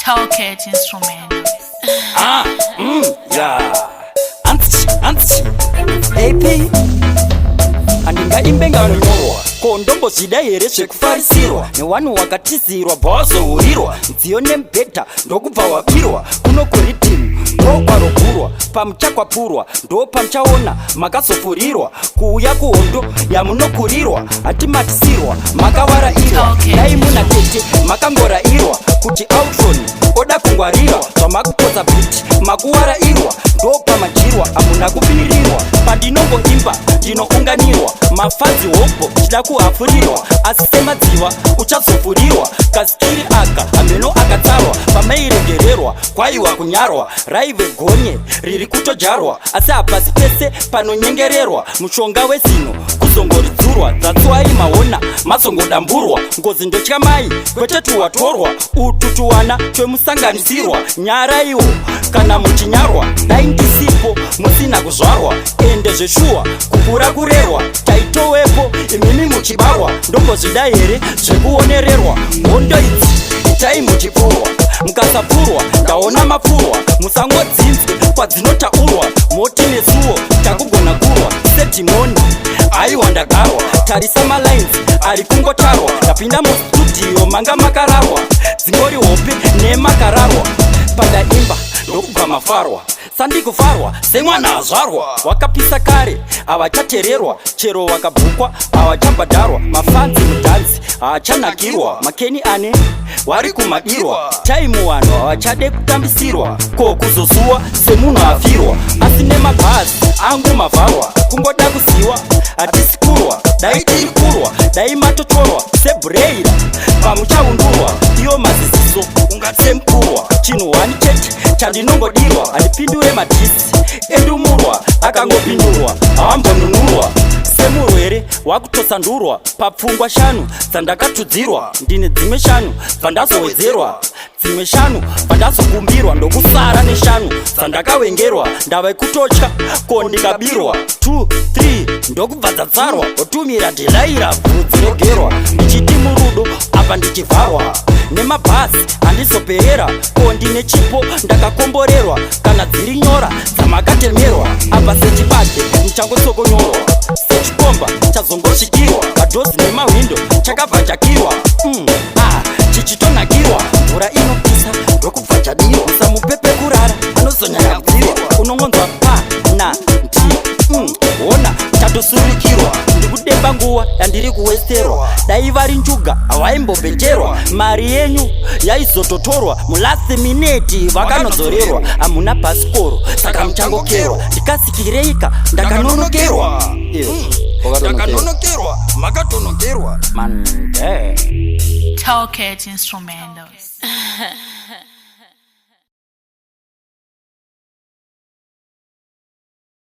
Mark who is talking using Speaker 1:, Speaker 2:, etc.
Speaker 1: Toolkit Instrumental.
Speaker 2: Yeah. Anti. AP. Andinga imbenga nyorwa. Kondombo shida here shekufarisirwa. Ni wanu wakatizirwa boso urirwa. Nzione mbeta ndokubva wabirwa. Kuno kuritimu ndokwarogurwa. Pamuchakwa purwa ndo pamchaona makasofurirwa. Kuuya kuhondo yamunokurirwa. Atimatisirwa makawarairwa. Dai muna tete makangorairwa. Kuti outroni oda kungwarirwa. Zvamakupoza biti makuwarairwa. Ndo pamachirwa amuna kupinirirwa. Pandinongo imba ndinounganirwa. Mafanzi hopo chida kuhafurirwa. Asi semadziwa uchazofurirwa. Kasikiri aka ameno akatarwa. Pamairegererwa kwaiwa kunyarwa. Raive gonye riri kutojarwa. Asi hapasi pese panonyengererwa. Mushonga wezino kuzongoridzurwa. Dzatsuwai maona mazongodamburwa. Ngozi ndotya mai kwete tuwatorwa. Ututuwana twemusanganisirwa. Nyara iwo kana muchinyarwa. Dai ndisipo musina kuzvarwa. Ende zveshuwa kukura kurerwa. Taitowepo imimi muchibarwa. Ndombozvida here zvekuonererwa. Hondo idzi itai muchipurwa. Mukasapurwa ndaona mapurwa. Musangodzinzwe kwadzinotaurwa. Moti nesuwo takugona kurwa. Setimoni aiwa ndagarwa. Tarisa malines ari kungotarwa. Ndapinda mustudio manga makararwa. Dzingori hope nemakararwa. Padaimba ndokubva mafarwa. Sandikufarwa semwana azvarwa. Wakapisa kare havachatererwa. Chero wakabhukwa havachabhadharwa. Mafanzi mudhanzi haachanakirwa. Makeni ane wari kumadirwa. Taimu wano havachade kutambisirwa. Ko kuzosuwa semunhu afirwa. Asi nemabhazi angu mavharwa. Kungoda kuziwa hatisi kurwa. Dai tiri kurwa dai matotorwa sebhureira pamuchaundurwa. Iyo maziziso ungati semkurwa. Chinhu wani chete chandinongodirwa. Handipindure madhisi endumurwa akangopindurwa. Havambonunurwa semurwere wakutosandurwa. Papfungwa shanu dzandakatudzirwa. Ndine dzimwe shanu dzandazowedzerwa. Dzimwe shanu pandazokumbirwa. Ndokusara neshanu dzandakawengerwa. Ndava kutotya ko ndikabirwa. 2, 3 ndokubva dzatsarwa. Otumira dhilaira bvudzi ndichiti murudo apa ndichivharwa. Nemabhasi handizoperera. Ko ndine chipo ndakakomborerwa. Kana dziri nyora dzamakatemerwa. Apa sechibage muchangotsokonyorwa. Sechikomba chazongosvikirwa. Kadhozi nemahwindo chakabva chakirwa. Chichitonakirwa. Mvura inopisa ndokubva chadirwa. Musamupepe kurara anozonyanyabvirwa. Unongonzwa pa na ndi ona tatosurikirwa. Ndikudemba nguva yandiri kuwesterwa. Dai vari njuga havaimbobeterwa. Mari yenyu yaizototorwa. Mulasi mineti vakanozorerwa. Hamuna bhasikoro saka muchangokerwa. Ndikasikireika ndakanonokerwa. Ndakanonokerwa makatonokerwa.
Speaker 1: Toolkit Instrumentals.